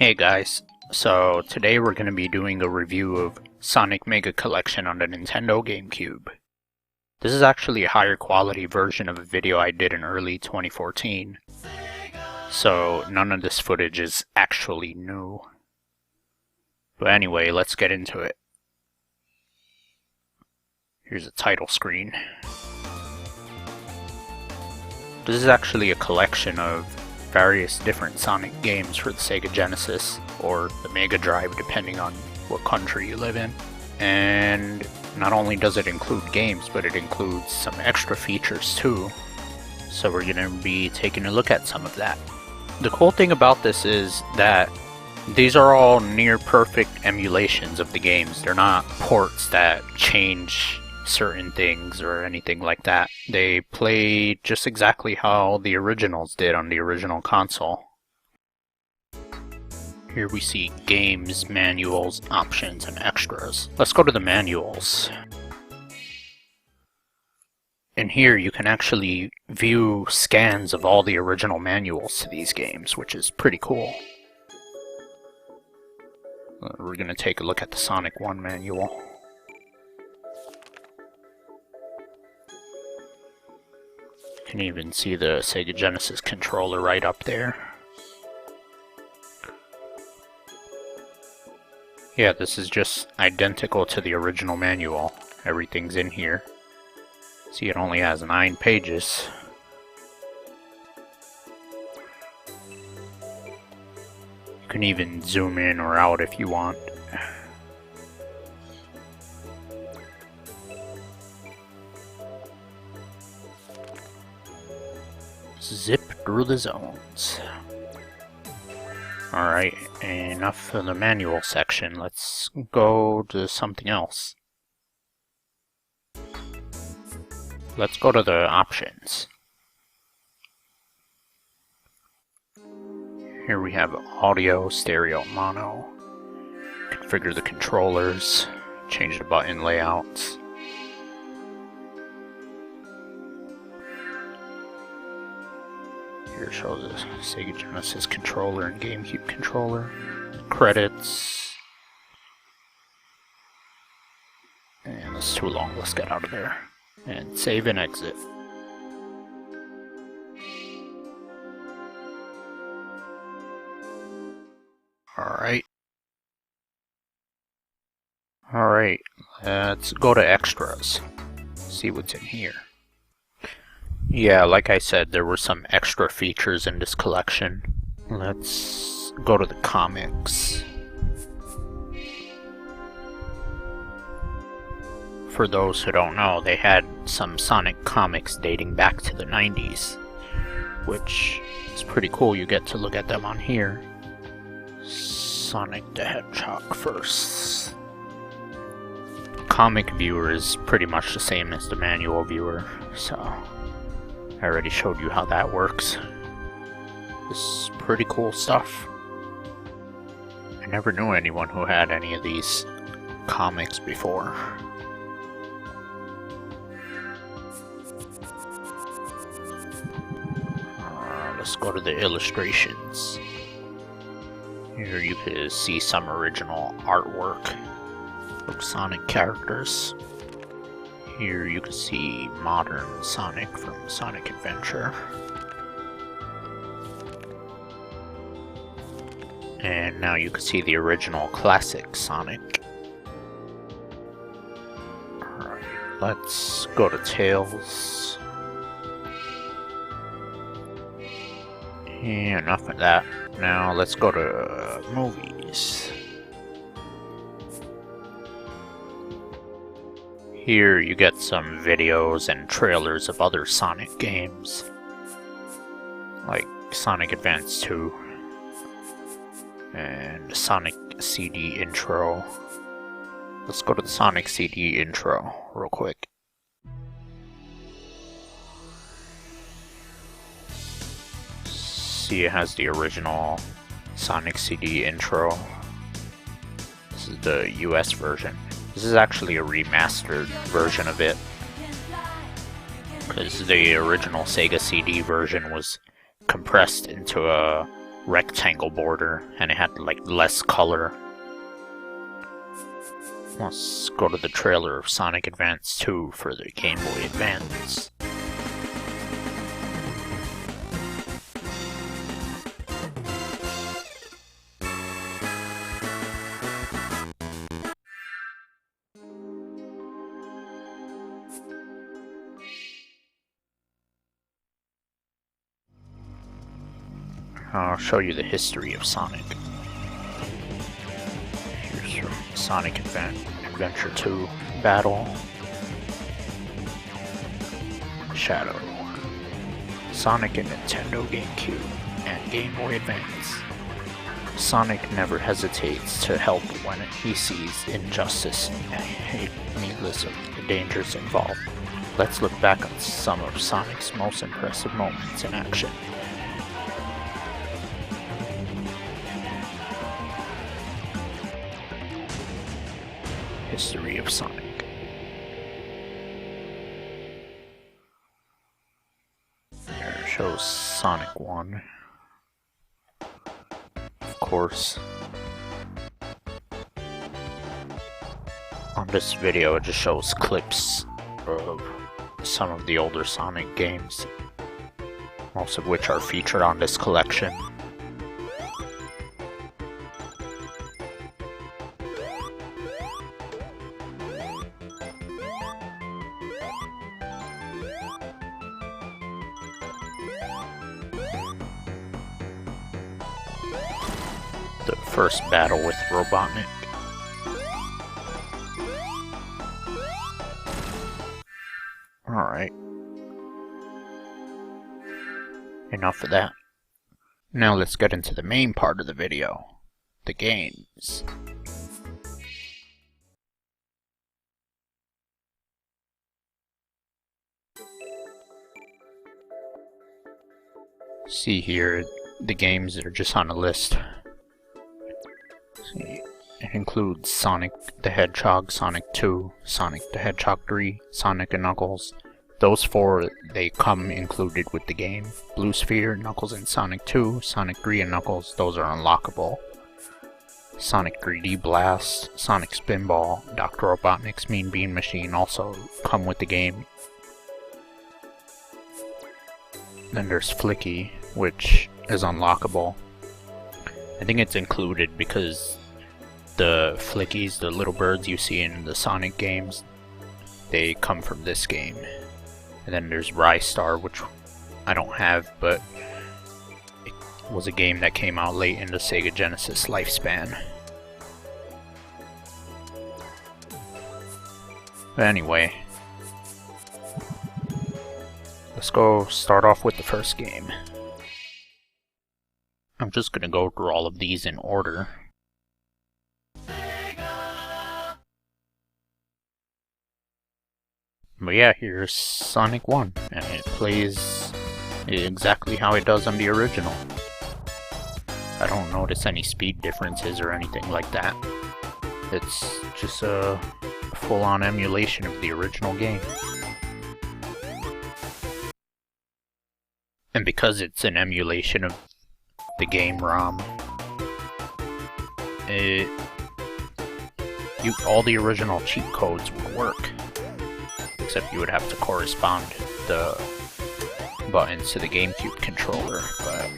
Hey guys, so today we're going to be doing a review of Sonic Mega Collection on the Nintendo Gamecube. This is actually a higher quality version of a video I did in early 2014, so none of this footage is actually new. But anyway, let's get into it. Here's a title screen. This is actually a collection of various different Sonic games for the Sega Genesis, or the Mega Drive depending on what country you live in. And not only does it include games, but it includes some extra features too. So we're going to be taking a look at some of that. The cool thing about this is that these are all near perfect emulations of the games. They're not ports that change certain things or anything like that. They play just exactly how the originals did on the original console. Here we see games, manuals, options, and extras. Let's go to the manuals. In here you can actually view scans of all the original manuals to these games, which is pretty cool. We're going to take a look at the Sonic 1 manual. You can even see the Sega Genesis controller right up there. Yeah, this is just identical to the original manual. Everything's in here. See, it only has 9 pages. You can even zoom in or out if you want. Zip through the zones. Alright, enough of the manual section. Let's go to something else. Let's go to the options. Here we have audio, stereo, mono. Configure the controllers, change the button layouts. Here shows the Sega Genesis controller and GameCube controller. Credits. And that's too long, let's get out of there. And save and exit. Alright. Alright, let's go to extras. See what's in here. Yeah, like I said, there were some extra features in this collection. Let's go to the comics. For those who don't know, they had some Sonic comics dating back to the 90s, which is pretty cool. You get to look at them on here. Sonic the Hedgehog first. Comic viewer is pretty much the same as the manual viewer, so I already showed you how that works. This is pretty cool stuff. I never knew anyone who had any of these comics before. Let's go to the illustrations. Here you can see some original artwork of Sonic characters. Here you can see modern Sonic from Sonic Adventure. And now you can see the original classic Sonic. Alright, let's go to Tails. Yeah, enough of that. Now let's go to movies. Here you get some videos and trailers of other Sonic games, like Sonic Advance 2 and Sonic CD intro. Let's go to the Sonic CD intro real quick. See, it has the original Sonic CD intro. This is the US version. This is actually a remastered version of it, because the original Sega CD version was compressed into a rectangle border, and it had like less color. Let's go to the trailer of Sonic Advance 2 for the Game Boy Advance. I'll show you the history of Sonic. Here's your Sonic Adventure 2 Battle. Shadow. Sonic and Nintendo Gamecube and Game Boy Advance. Sonic never hesitates to help when he sees injustice and needless of the dangers involved. Let's look back on some of Sonic's most impressive moments in action. History of Sonic. Here it shows Sonic 1. Of course. On this video it just shows clips of some of the older Sonic games, most of which are featured on this collection. The first battle with Robotnik. Alright. Enough of that. Now let's get into the main part of the video. The games. See here, the games that are just on a list. It includes Sonic the Hedgehog, Sonic 2, Sonic the Hedgehog 3, Sonic and Knuckles. Those four, they come included with the game. Blue Sphere, Knuckles and Sonic 2, Sonic 3 and Knuckles, those are unlockable. Sonic 3D Blast, Sonic Spinball, Dr. Robotnik's Mean Bean Machine also come with the game. Then there's Flicky, which is unlockable. I think it's included because the Flickies, the little birds you see in the Sonic games, they come from this game. And then there's Ristar, which I don't have, but it was a game that came out late in the Sega Genesis lifespan. But anyway, let's go start off with the first game. I'm just gonna go through all of these in order. But yeah, here's Sonic 1, and it plays exactly how it does on the original. I don't notice any speed differences or anything like that. It's just a full-on emulation of the original game. And because it's an emulation of the game ROM, all the original cheat codes would work. Except you would have to correspond the buttons to the GameCube controller, but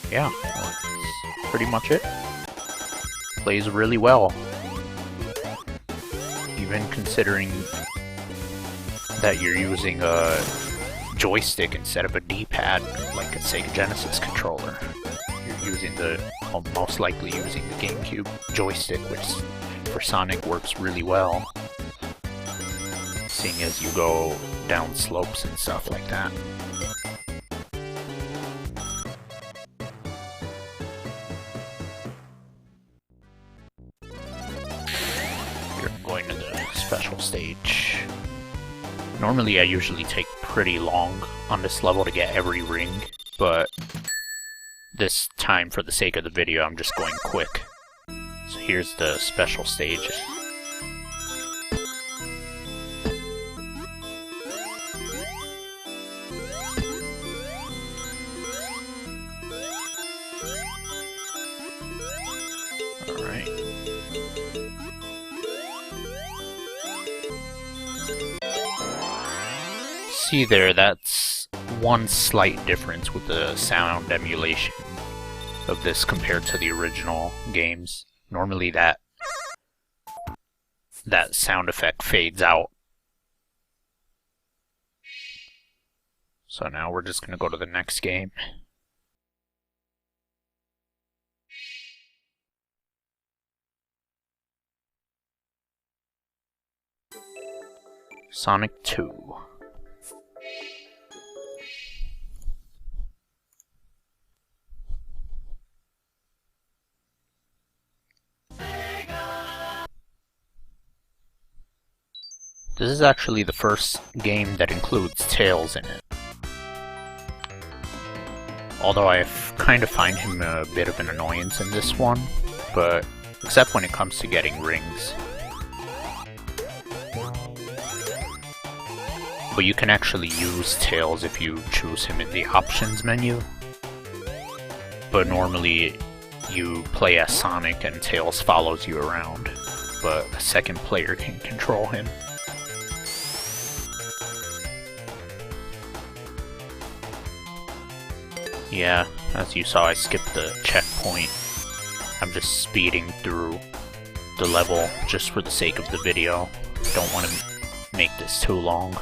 yeah, that's pretty much it. Plays really well. Even considering that you're using a joystick instead of a D-pad like a Sega Genesis controller. You're using most likely using the GameCube joystick, which for Sonic works really well, seeing as you go down slopes and stuff like that. Here I'm going to the special stage. Normally I usually take pretty long on this level to get every ring, but this time for the sake of the video I'm just going quick. So here's the special stage. see there, that's one slight difference with the sound emulation of this compared to the original games. Normally that sound effect fades out. So now we're just gonna go to the next game. Sonic 2. This is actually the first game that includes Tails in it. Although I kind of find him a bit of an annoyance in this one, but except when it comes to getting rings. But you can actually use Tails if you choose him in the options menu. But normally you play as Sonic and Tails follows you around, but a second player can control him. Yeah, as you saw, I skipped the checkpoint. I'm just speeding through the level just for the sake of the video. Don't want to make this too long.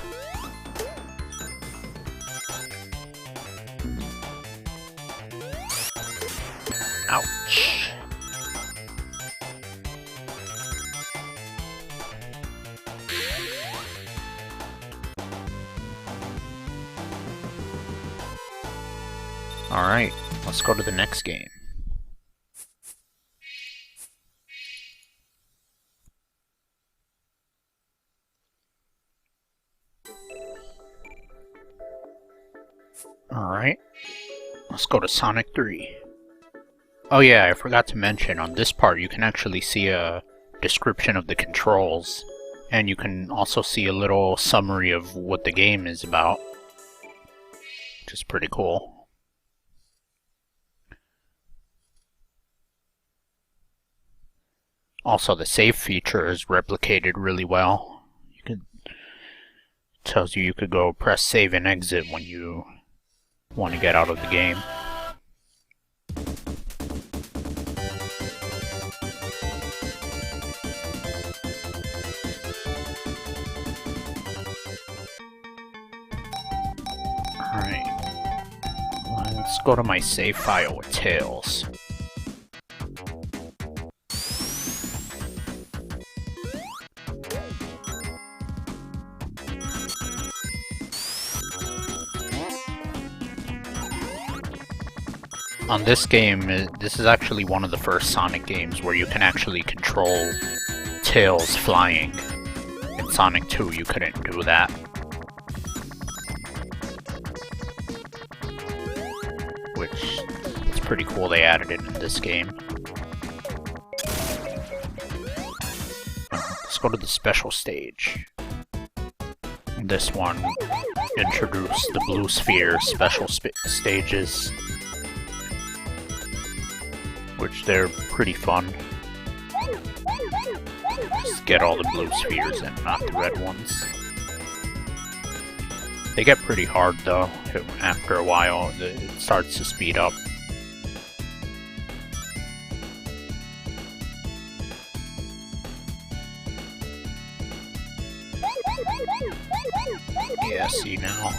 Ouch. Alright, let's go to the next game. Alright, let's go to Sonic 3. Oh yeah, I forgot to mention, on this part you can actually see a description of the controls, and you can also see a little summary of what the game is about, which is pretty cool. Also, the save feature is replicated really well. Tells you could go press save and exit when you want to get out of the game. Alright, let's go to my save file with Tails. On this game, this is actually one of the first Sonic games where you can actually control Tails flying. In Sonic 2, you couldn't do that. Which is pretty cool they added it in this game. Let's go to the special stage. This one introduced the Blue Sphere special stages, which they're pretty fun. Just get all the blue spheres and not the red ones. They get pretty hard though. After a while, it starts to speed up. Yeah, see now.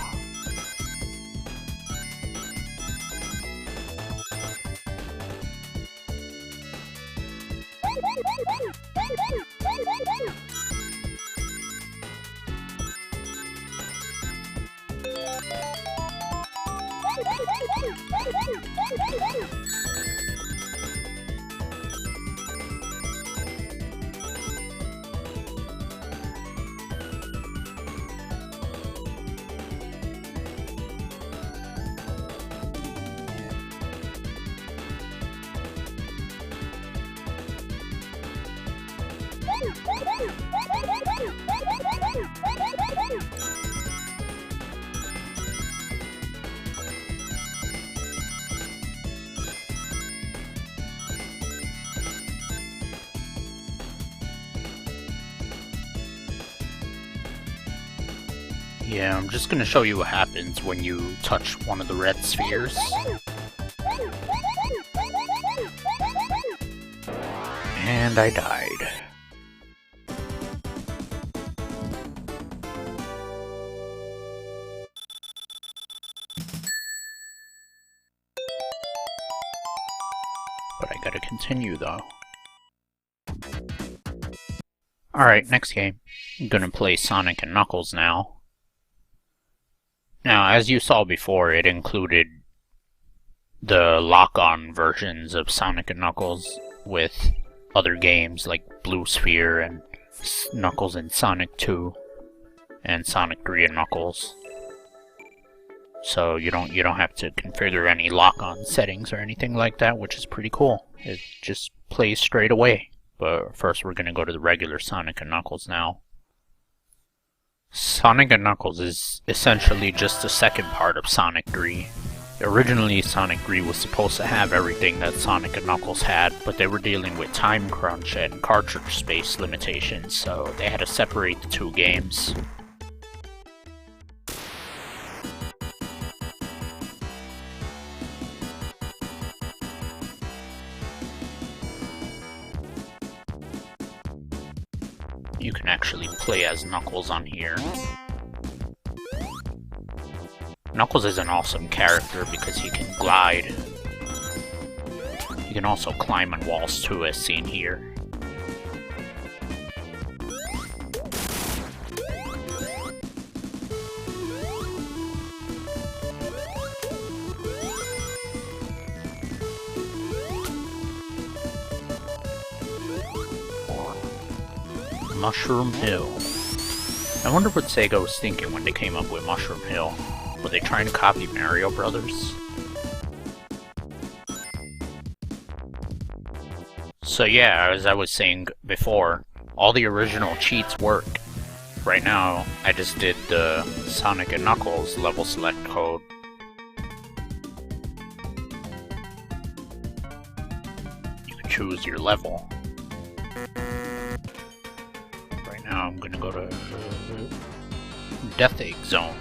Yeah, I'm just gonna show you what happens when you touch one of the red spheres. And I died. But I gotta continue though. Alright, next game. I'm gonna play Sonic and Knuckles now. Now, as you saw before, it included the lock-on versions of Sonic and Knuckles with other games like Blue Sphere and Knuckles and Sonic 2 and Sonic 3 and Knuckles. So you don't have to configure any lock-on settings or anything like that, which is pretty cool. It just plays straight away. But first we're gonna go to the regular Sonic and Knuckles now. Sonic and Knuckles is essentially just the second part of Sonic 3. Originally, Sonic 3 was supposed to have everything that Sonic and Knuckles had, but they were dealing with time crunch and cartridge space limitations, so they had to separate the two games. You can actually play as Knuckles on here. Knuckles is an awesome character because he can glide. He can also climb on walls too, as seen here. Mushroom Hill. I wonder what Sega was thinking when they came up with Mushroom Hill. Were they trying to copy Mario Brothers? So yeah, as I was saying before, all the original cheats work. Right now, I just did the Sonic and Knuckles level select code. You can choose your level. Now I'm gonna go to Death Egg Zone.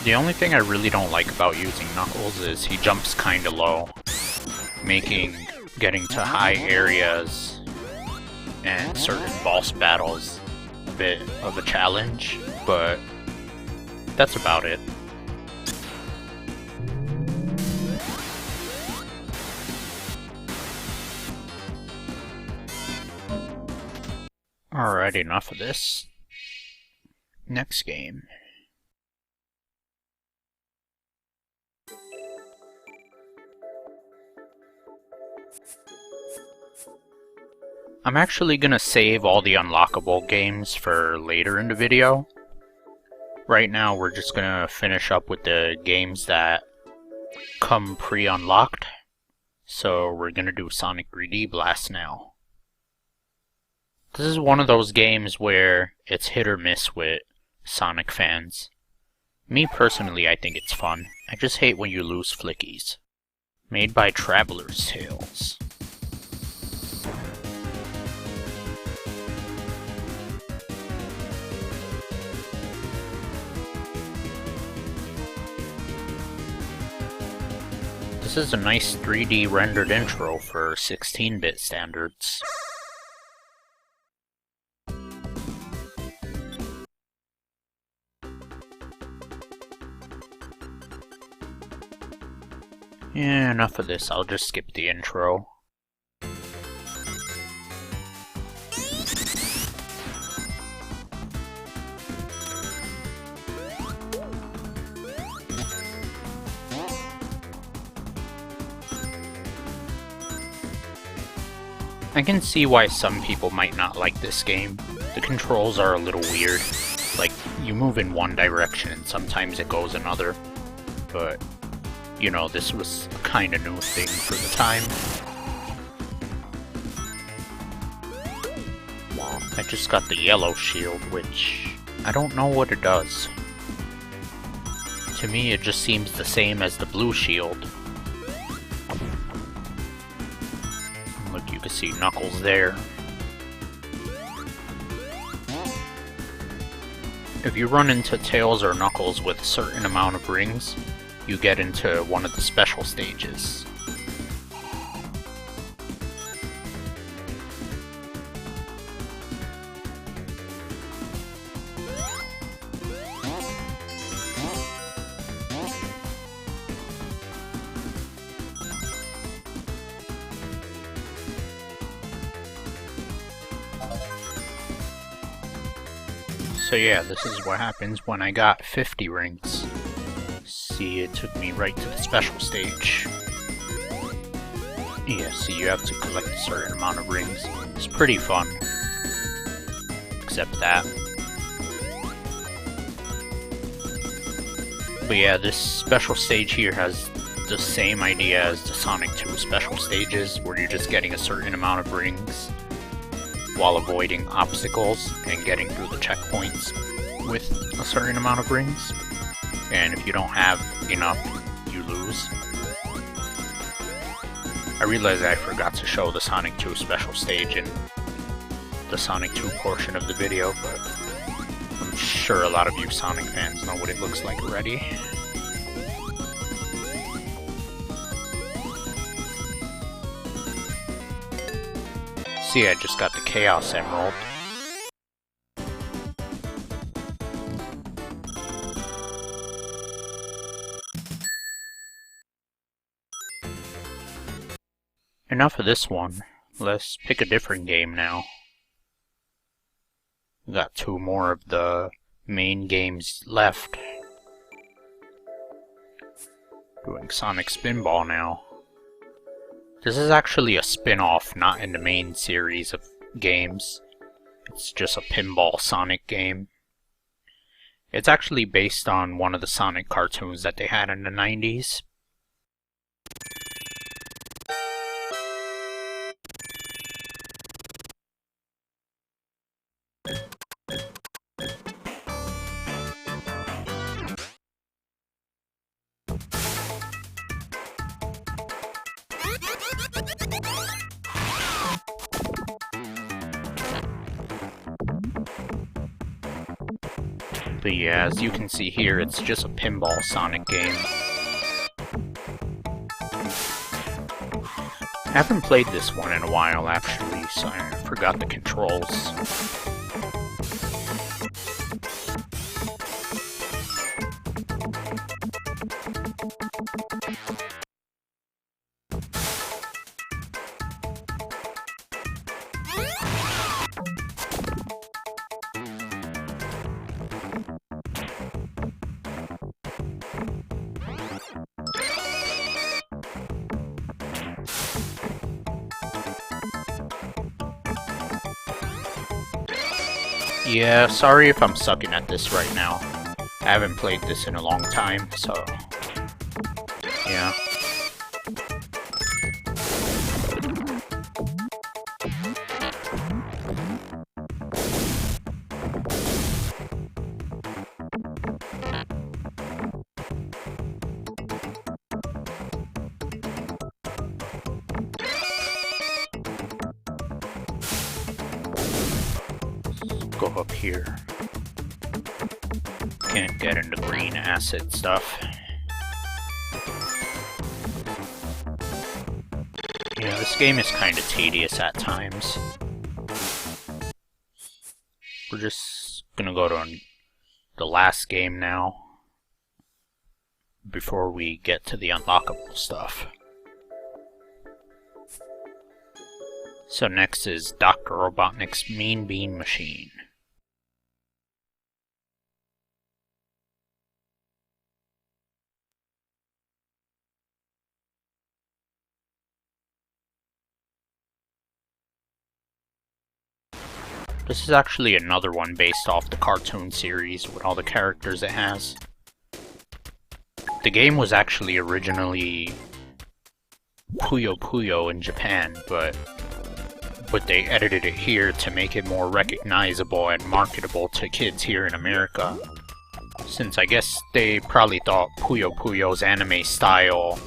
The only thing I really don't like about using Knuckles is he jumps kinda low, making getting to high areas and certain boss battles a bit of a challenge, but that's about it. Alright, enough of this. Next game. I'm actually gonna save all the unlockable games for later in the video. Right now we're just gonna finish up with the games that come pre-unlocked. So we're gonna do Sonic 3D Blast now. This is one of those games where it's hit or miss with Sonic fans. Me personally, I think it's fun. I just hate when you lose flickies. Made by Traveler's Tales. This This is a nice 3D rendered intro for 16-bit standards. Yeah, enough of this, I'll just skip the intro. I can see why some people might not like this game. The controls are a little weird. Like, you move in one direction and sometimes it goes another. But, you know, this was a kinda new thing for the time. I just got the yellow shield, which I don't know what it does. To me, it just seems the same as the blue shield. Look, you can see Knuckles there. If you run into Tails or Knuckles with a certain amount of rings, you get into one of the special stages. So yeah, this is what happens when I got 50 rings. See, it took me right to the special stage. Yeah, see, you have to collect a certain amount of rings. It's pretty fun. Except that. But yeah, this special stage here has the same idea as the Sonic 2 special stages, where you're just getting a certain amount of rings while avoiding obstacles and getting through the checkpoints with a certain amount of rings. And if you don't have enough, you lose. I realized I forgot to show the Sonic 2 special stage in the Sonic 2 portion of the video, but I'm sure a lot of you Sonic fans know what it looks like already. See, I just got the Chaos Emerald. Enough of this one. Let's pick a different game now. We got 2 more of the main games left. Doing Sonic Spinball now. This is actually a spin-off, not in the main series of games. It's just a pinball Sonic game. It's actually based on one of the Sonic cartoons that they had in the 90s. But yeah, as you can see here, it's just a pinball Sonic game. I haven't played this one in a while, actually, so I forgot the controls. Yeah, sorry if I'm sucking at this right now. I haven't played this in a long time, so yeah. Go up here. Can't get into green acid stuff. Yeah, this game is kind of tedious at times. We're just gonna go to the last game now, before we get to the unlockable stuff. So next is Dr. Robotnik's Mean Bean Machine. This is actually another one based off the cartoon series with all the characters it has. The game was actually originally Puyo Puyo in Japan, but they edited it here to make it more recognizable and marketable to kids here in America. Since I guess they probably thought Puyo Puyo's anime style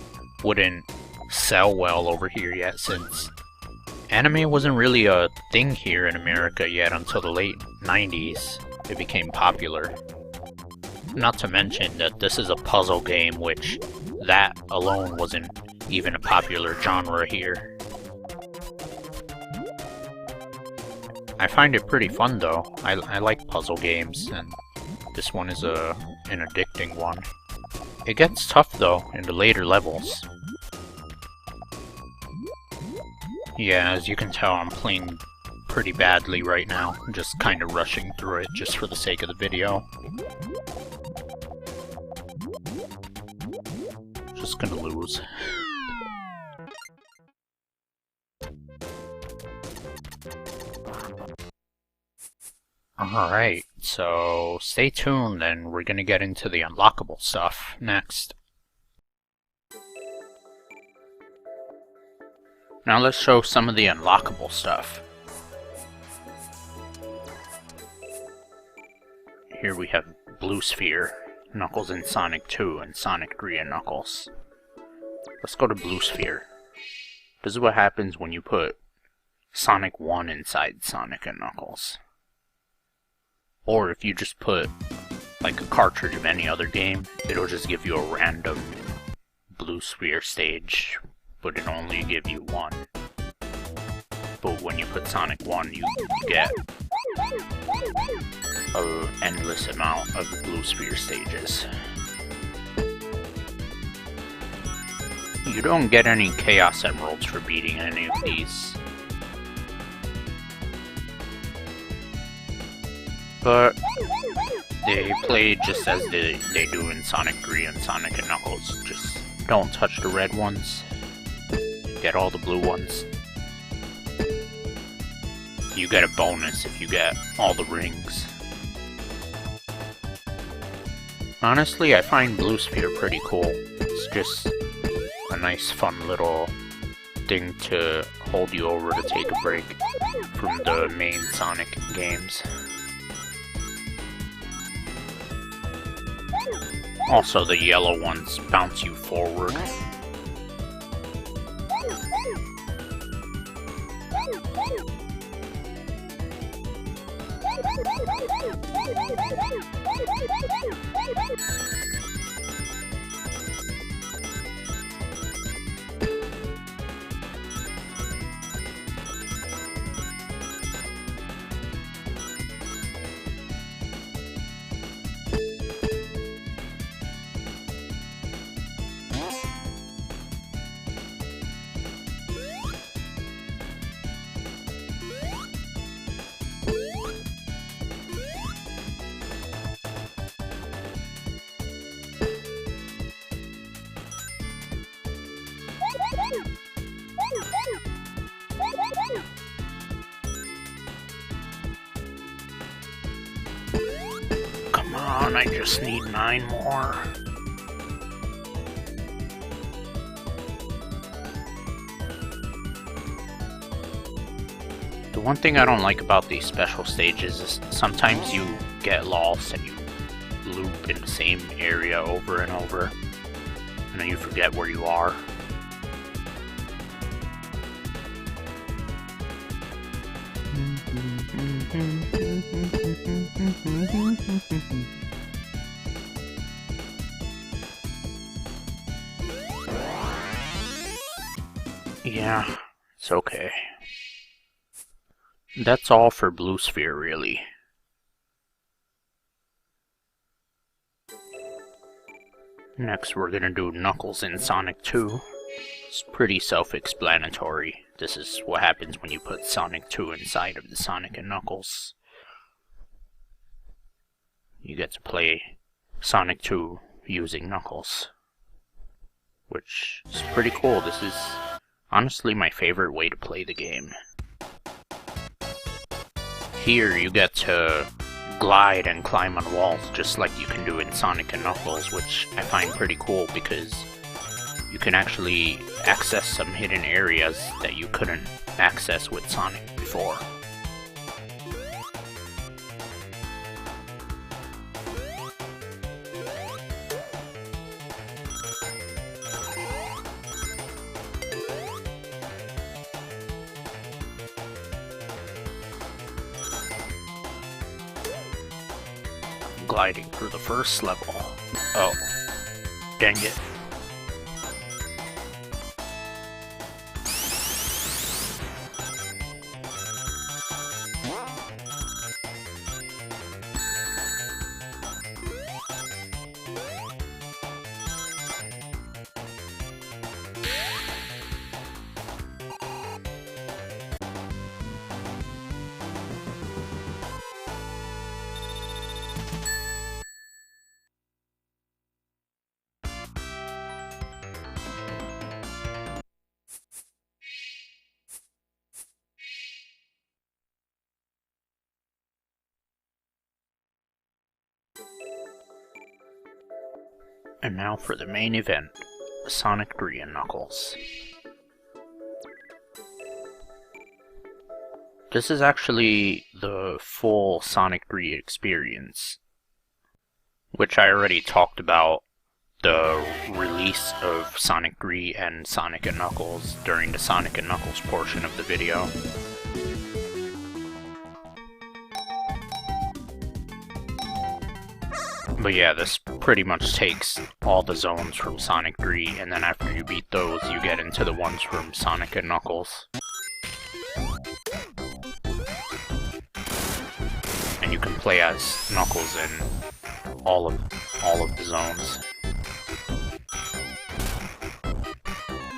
wouldn't sell well over here yet, since anime wasn't really a thing here in America yet until the late 90s. It became popular. Not to mention that this is a puzzle game, which that alone wasn't even a popular genre here. I find it pretty fun though. I like puzzle games, and this one is an addicting one. It gets tough though in the later levels. Yeah, as you can tell, I'm playing pretty badly right now. I'm just kind of rushing through it just for the sake of the video. Just gonna lose. Alright, so stay tuned, and we're gonna get into the unlockable stuff next. Now let's show some of the unlockable stuff. Here we have Blue Sphere, Knuckles in Sonic 2, and Sonic 3 and Knuckles. Let's go to Blue Sphere. This is what happens when you put Sonic 1 inside Sonic and Knuckles. Or if you just put like a cartridge of any other game, it'll just give you a random Blue Sphere stage, but it'll only give you one. But when you put Sonic 1, you get an endless amount of Blue Sphere stages. You don't get any Chaos Emeralds for beating any of these. But they play just as they do in Sonic 3 and Sonic and Knuckles. Just don't touch the red ones. Get all the blue ones. You get a bonus if you get all the rings. Honestly, I find Blue Sphere pretty cool. It's just a nice fun little thing to hold you over to take a break from the main Sonic games. Also, the yellow ones bounce you forward. Come on, I just need 9 more. The one thing I don't like about these special stages is sometimes you get lost and you loop in the same area over and over, and then you forget where you are. Yeah, It's okay. That's all for Blue Sphere, really. Next, we're gonna do Knuckles in Sonic 2. It's pretty self-explanatory. This is what happens when you put Sonic 2 inside of the Sonic and Knuckles. You get to play Sonic 2 using Knuckles, which is pretty cool. This is honestly my favorite way to play the game. Here you get to glide and climb on walls just like you can do in Sonic and Knuckles, which I find pretty cool because you can actually access some hidden areas that you couldn't access with Sonic before. Gliding through the first level. Oh, dang it. And now for the main event, Sonic 3 and Knuckles. This is actually the full Sonic 3 experience, which I already talked about the release of Sonic 3 and Sonic and Knuckles during the Sonic and Knuckles portion of the video. But yeah, this pretty much takes all the zones from Sonic 3, and then after you beat those, you get into the ones from Sonic and Knuckles. And you can play as Knuckles in all of the zones.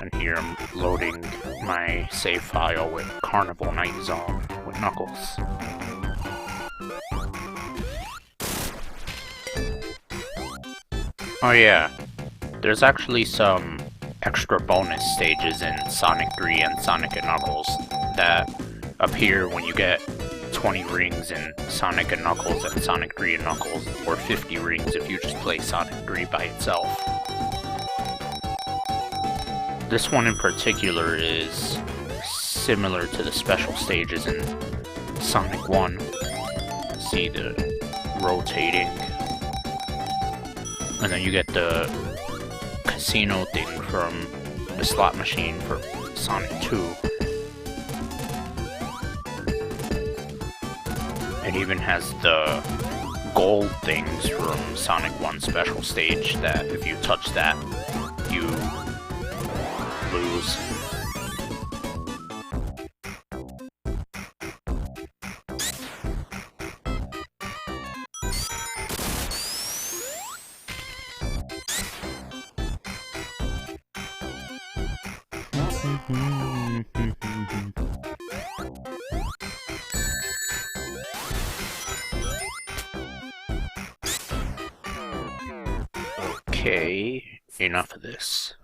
And here I'm loading my save file with Carnival Night Zone with Knuckles. Oh yeah, there's actually some extra bonus stages in Sonic 3 and Sonic and Knuckles that appear when you get 20 rings in Sonic and Knuckles and Sonic 3 and Knuckles, or 50 rings if you just play Sonic 3 by itself. This one in particular is similar to the special stages in Sonic 1. See the rotating. And then you get the casino thing from the slot machine for Sonic 2. It even has the gold things from Sonic 1 special stage that if you touch that, you lose. Okay, enough of this.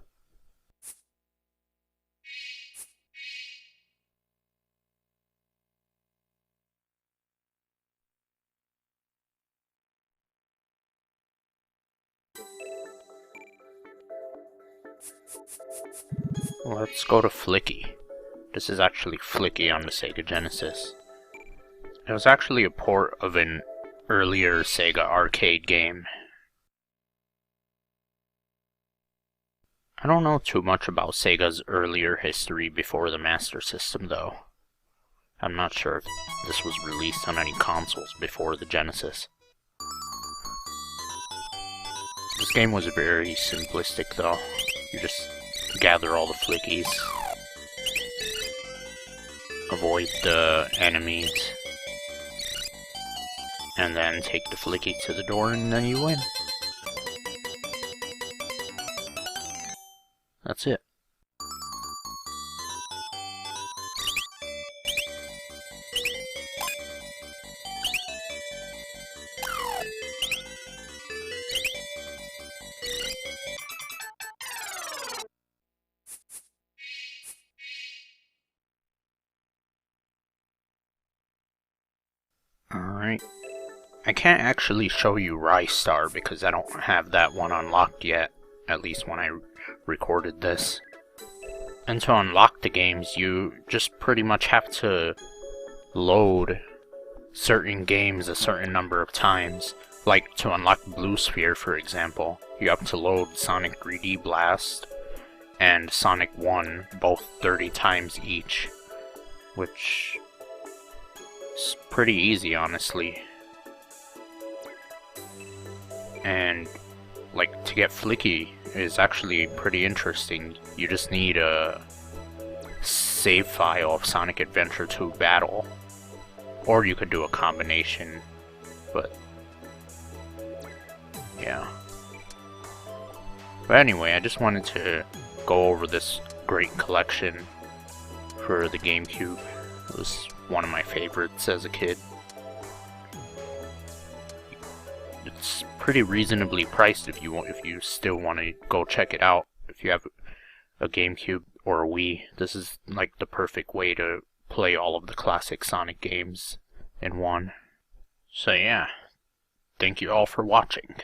Let's go to Flicky. This is actually Flicky on the Sega Genesis. It was actually a port of an earlier Sega arcade game. I don't know too much about Sega's earlier history before the Master System though. I'm not sure if this was released on any consoles before the Genesis. This game was very simplistic though. You just gather all the Flickies. avoid the enemies, and then take the Flicky to the door, and then you win. That's it. Alright. I can't actually show you Ristar because I don't have that one unlocked yet, at least when I recorded this. And to unlock the games, you just pretty much have to load certain games a certain number of times. Like to unlock Blue Sphere, for example, you have to load Sonic 3D Blast and Sonic 1 both 30 times each, which is pretty easy, honestly. And like to get Flicky is actually pretty interesting. You just need a save file of Sonic Adventure 2 Battle, or you could do a combination, but yeah. But anyway, I just wanted to go over this great collection for the GameCube. It was one of my favorites as a kid. It's pretty reasonably priced if you still want to go check it out. If you have a GameCube or a Wii, this is like the perfect way to play all of the classic Sonic games in one. So yeah, thank you all for watching.